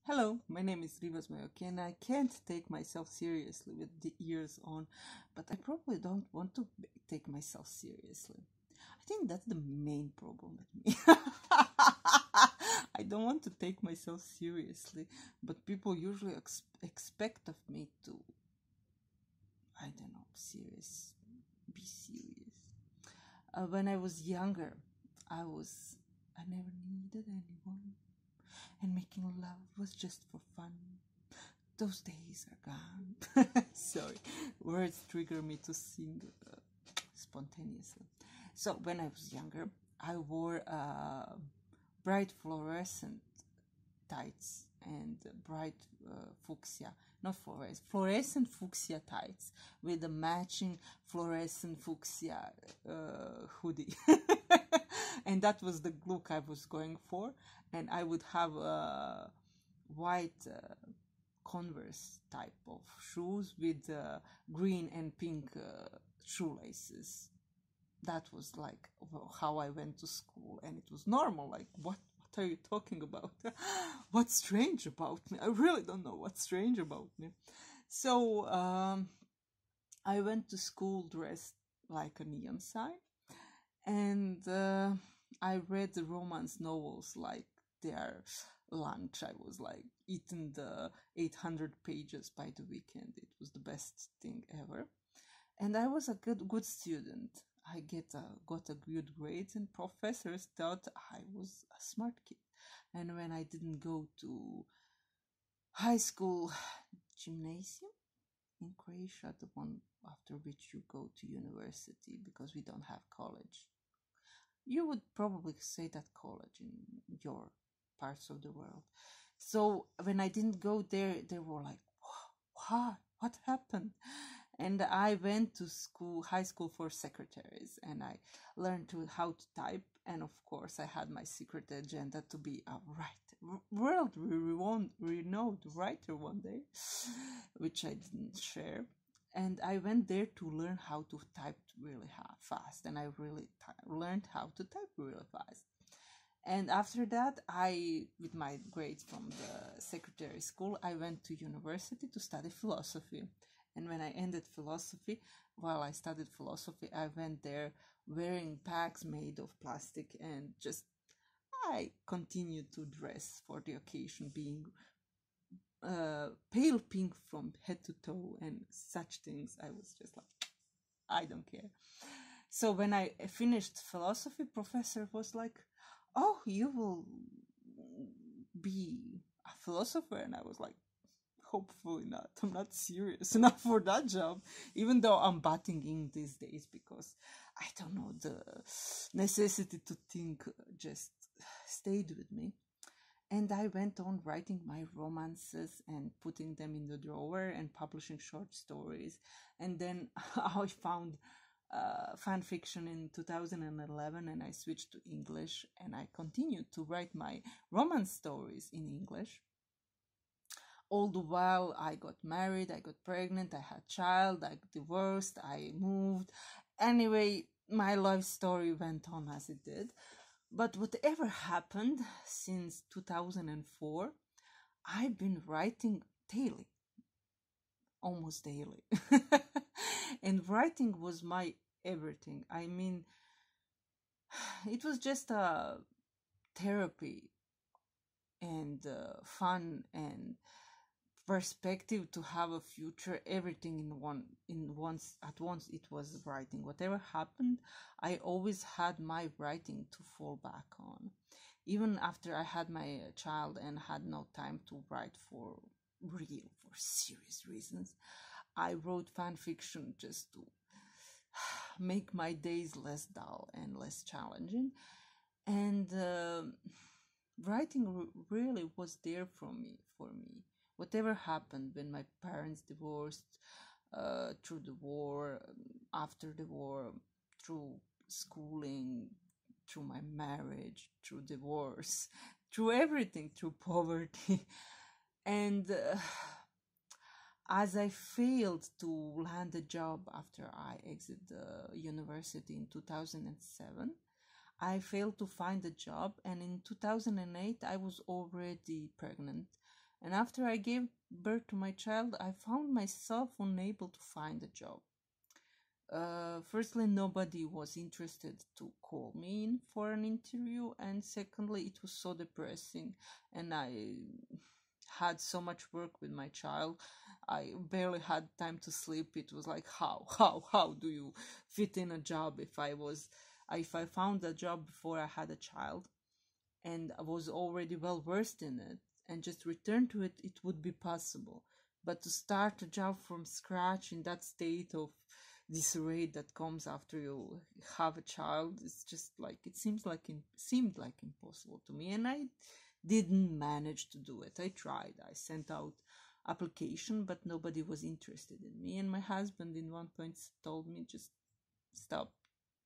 Hello, my name is Rivas Mayoki and I can't take myself seriously with the ears on, but I probably don't want to take myself seriously. I think that's the main problem with me. I don't want to take myself seriously, but people usually expect of me to, I don't know, be serious. When I was younger, I never needed anyone, and making love was just for fun. Those days are gone. Sorry, words trigger me to sing spontaneously. So when I was younger, I wore bright fluorescent tights and bright fuchsia, not fluorescent fuchsia tights with a matching fluorescent fuchsia hoodie. And that was the look I was going for. And I would have white Converse type of shoes with green and pink shoelaces. That was like how I went to school, and it was normal. Like, what are you talking about? What's strange about me? I really don't know what's strange about me. So I went to school dressed like a neon sign, and I read the romance novels like their lunch. I was like eating the 800 pages by the weekend. It was the best thing ever. And I was a good student. I got a good grades, and professors thought I was a smart kid. And when I didn't go to high school gymnasium in Croatia, the one after which you go to university because we don't have college. You would probably say that college in your parts of the world. So when I didn't go there, they were like, what happened? And I went to high school for secretaries, and I learned how to type. And of course, I had my secret agenda to be a world-renowned writer one day, which I didn't share. And I went there to learn how to type really fast, and I really learned how to type really fast. And after that, with my grades from the secretary school, I went to university to study philosophy. And when I ended philosophy, while I studied philosophy, I went there wearing bags made of plastic, and I continued to dress for the occasion, being pale pink from head to toe and such things. I was just like, I don't care. So when I finished philosophy, professor was like, oh, you will be a philosopher. And I was like, hopefully not. I'm not serious enough for that job, even though I'm butting in these days because I don't know, the necessity to think just stayed with me. And I went on writing my romances and putting them in the drawer and publishing short stories. And then I found fan fiction in 2011, and I switched to English, and I continued to write my romance stories in English. All the while, I got married, I got pregnant, I had a child, I got divorced, I moved. Anyway, my life story went on as it did. But whatever happened since 2004, I've been writing daily, almost daily. And writing was my everything. I mean, it was just a therapy and fun and perspective to have a future, everything at once. It was writing. Whatever happened, I always had my writing to fall back on. Even after I had my child and had no time to write for serious reasons, I wrote fan fiction just to make my days less dull and less challenging. And writing really was there for me. Whatever happened when my parents divorced, through the war, after the war, through schooling, through my marriage, through divorce, through everything, through poverty. And as I failed to land a job after I exited the university in 2007, I failed to find a job, and in 2008 I was already pregnant And after I gave birth to my child, I found myself unable to find a job. Firstly, nobody was interested to call me in for an interview, and secondly, it was so depressing, and I had so much work with my child. I barely had time to sleep. It was like, how do you fit in a job? If I found a job before I had a child, and I was already well versed in it, and just return to it, it would be possible. But to start a job from scratch in that state of disarray that comes after you have a child, it's just like it seemed like impossible to me, and I didn't manage to do it. I tried. I sent out application, but nobody was interested in me. And my husband, in one point, told me, "Just stop.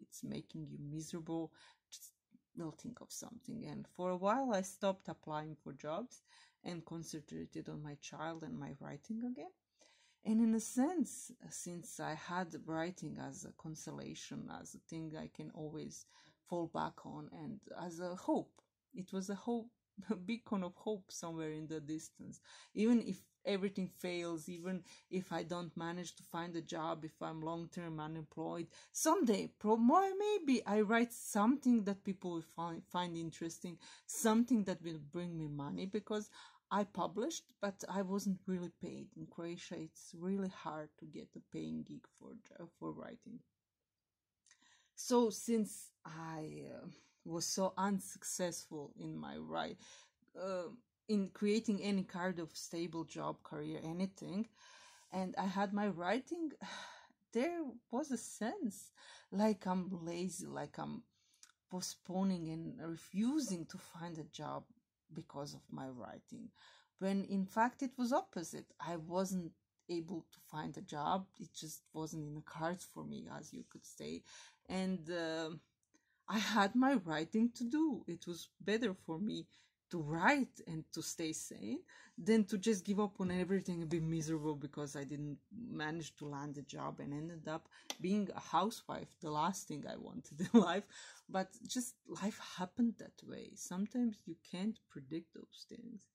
It's making you miserable. Just we'll think of something." And for a while, I stopped applying for jobs and concentrated on my child and my writing again. And in a sense, since I had writing as a consolation, as a thing I can always fall back on, and as a hope, it was a hope, a beacon of hope somewhere in the distance. Even if everything fails, even if I don't manage to find a job, if I'm long-term unemployed, someday, maybe I write something that people will find interesting, something that will bring me money, because I published, but I wasn't really paid. In Croatia, it's really hard to get a paying gig for writing. So since I was so unsuccessful in my in creating any kind of stable job, career, anything, and I had my writing, there was a sense like I'm lazy, like I'm postponing and refusing to find a job because of my writing, when in fact it was opposite. I wasn't able to find a job. It just wasn't in the cards for me, as you could say. And I had my writing to do. It was better for me to write and to stay sane than to just give up on everything and be miserable because I didn't manage to land a job and ended up being a housewife, the last thing I wanted in life. But just life happened that way. Sometimes you can't predict those things.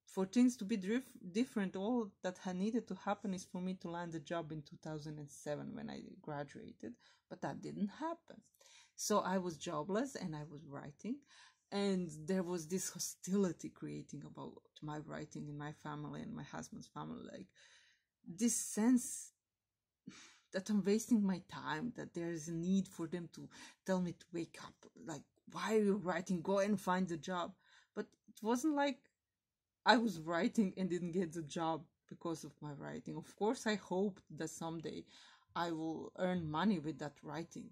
For things to be different, all that had needed to happen is for me to land a job in 2007 when I graduated, but that didn't happen. So I was jobless and I was writing, and there was this hostility creating about my writing in my family and my husband's family, like this sense that I'm wasting my time, that there is a need for them to tell me to wake up, like, why are you writing? Go and find a job. But it wasn't like I was writing and didn't get the job because of my writing. Of course, I hoped that someday I will earn money with that writing.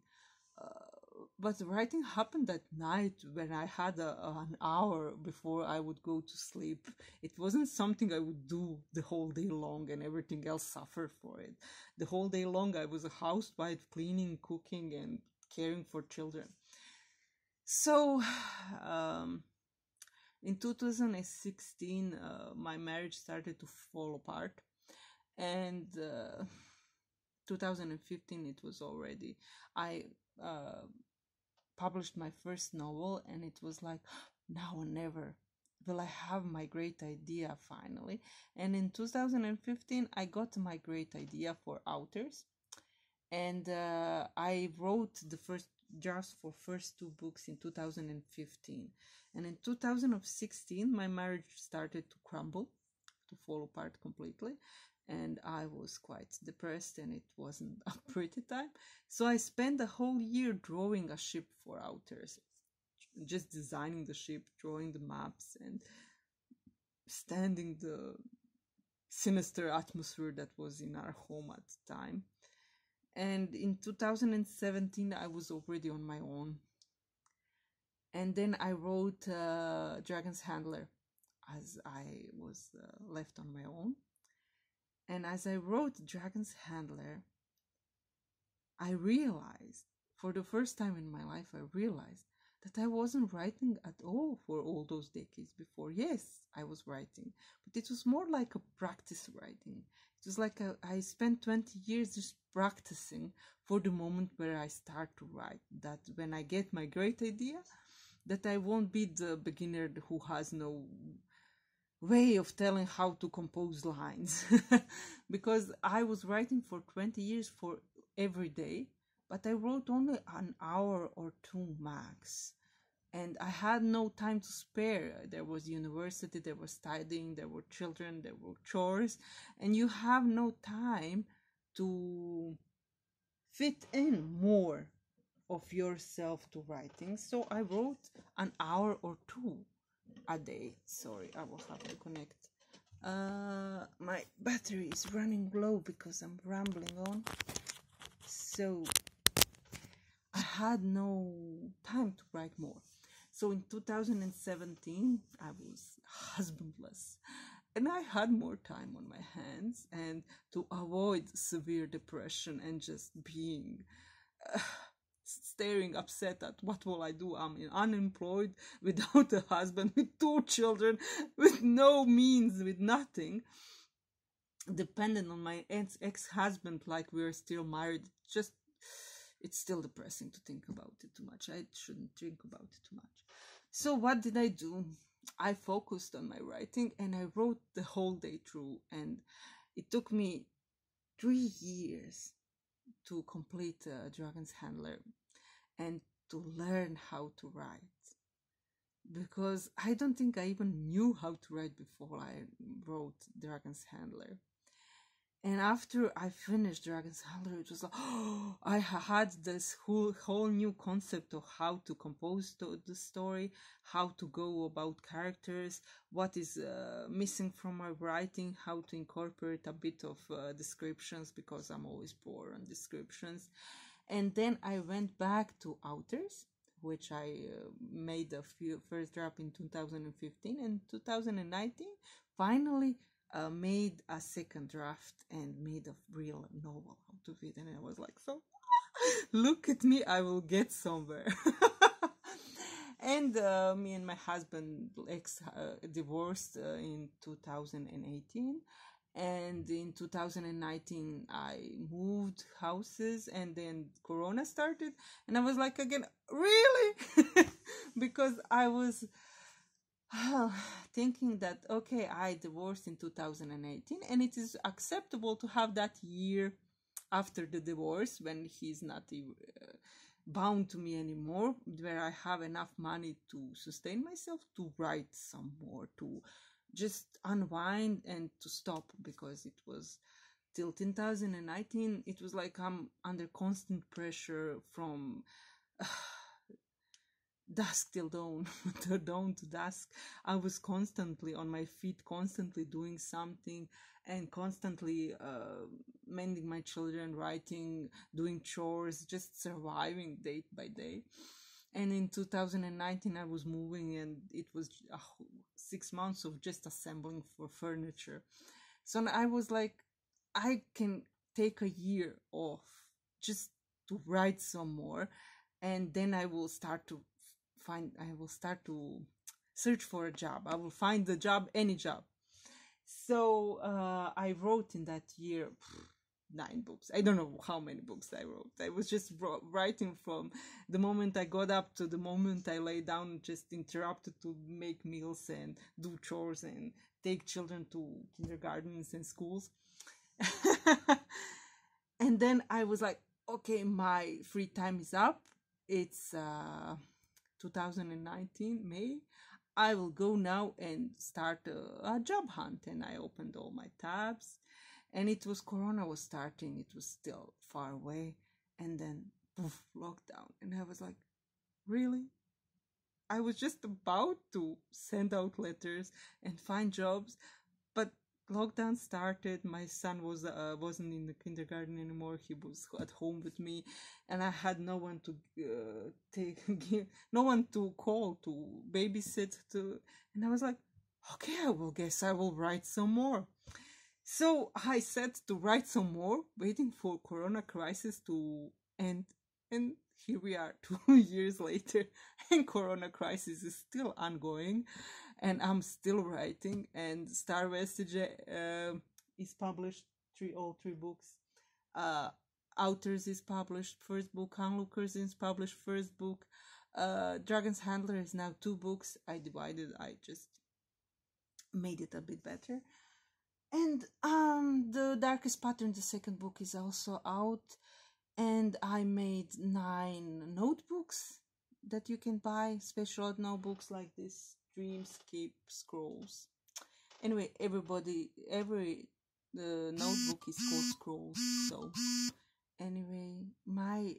But the writing happened at night when I had an hour before I would go to sleep. It wasn't something I would do the whole day long and everything else suffered for it. The whole day long I was a housewife, cleaning, cooking, and caring for children. So in 2016, my marriage started to fall apart, and 2015 it was already, I published my first novel, and it was like, now or never will I have my great idea finally. And in 2015 I got my great idea for authors, and I wrote the first drafts for first two books in 2015. And in 2016 my marriage started to crumble, to fall apart completely, and I was quite depressed, and it wasn't a pretty time. So I spent the whole year drawing a ship for authors, just designing the ship, drawing the maps, and standing the sinister atmosphere that was in our home at the time. And in 2017 I was already on my own, and then I wrote Dragon's Handler as I was left on my own. And as I wrote Dragon's Handler, I realized, for the first time in my life, I realized that I wasn't writing at all for all those decades before. Yes, I was writing, but it was more like a practice writing. It was like I spent 20 years just practicing for the moment where I start to write, that when I get my great idea, that I won't be the beginner who has no way of telling how to compose lines because I was writing for 20 years for every day, but I wrote only an hour or two max. And I had no time to spare. There was university, there was studying, there were children, there were chores, and you have no time to fit in more of yourself to writing. So I wrote an hour or two a day. Sorry, I will have to connect. My battery is running low because I'm rambling on. So I had no time to write more. So in 2017, I was husbandless and I had more time on my hands, and to avoid severe depression and just being staring upset at what will I do, I'm unemployed, without a husband, with two children, with no means, with nothing, dependent on my ex-husband, like we're still married. Just, it's still depressing to think about it too much. I shouldn't think about it too much. So what did I do? I focused on my writing and I wrote the whole day through, and it took me 3 years to complete Dragon's Handler and to learn how to write, because I don't think I even knew how to write before I wrote Dragon's Handler. And after I finished Dragon's Handler, it was like, oh, I had this whole new concept of how to compose the story, how to go about characters, what is missing from my writing, how to incorporate a bit of descriptions, because I'm always poor on descriptions. And then I went back to Outers, which I made a first draft in 2015, and 2019 finally made a second draft and made a real novel out of it. And I was like, so look at me, I will get somewhere. And me and my husband divorced in 2018. And in 2019 I moved houses, and then Corona started, and I was like, again, really? Because I was thinking that, okay, I divorced in 2018 and it is acceptable to have that year after the divorce, when he's not bound to me anymore, where I have enough money to sustain myself, to write some more, to just unwind and to stop, because it was till 2019, it was like I'm under constant pressure from dusk till dawn, till dawn to dusk. I was constantly on my feet, constantly doing something, and constantly mending my children, writing, doing chores, just surviving day by day. And in 2019 I was moving, and it was 6 months of just assembling for furniture. So I was like, I can take a year off just to write some more, and then I will start to search for a job. I will find a job, any job. So I wrote in that year 9 books. I don't know how many books I wrote. I was just writing from the moment I got up to the moment I lay down, just interrupted to make meals and do chores and take children to kindergartens and schools. And then I was like, okay, my free time is up. It's 2019 May. I will go now and start a job hunt. And I opened all my tabs, and it was Corona was starting. It was still far away, and then poof, lockdown. And I was like, really? I was just about to send out letters and find jobs, but lockdown started. My son wasn't in the kindergarten anymore. He was at home with me, and I had no one to no one to call to babysit to. And I was like, okay, I will write some more. So I set to write some more, waiting for Corona crisis to end, and here we are 2 years later, and Corona crisis is still ongoing, and I'm still writing. And Star Vestige is published, all three books. Outers is published, first book. Onlookers is published, first book. Dragon's Handler is now 2 books. I just made it a bit better. And the Darkest Pattern, the second book, is also out, and I made 9 notebooks that you can buy, special notebooks like this, Dreamscape Scrolls. Anyway, every notebook is called Scrolls. So anyway, my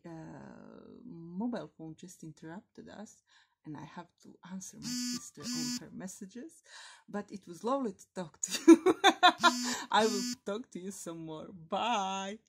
mobile phone just interrupted us, and I have to answer my sister and her messages. But it was lovely to talk to you. I will talk to you some more. Bye.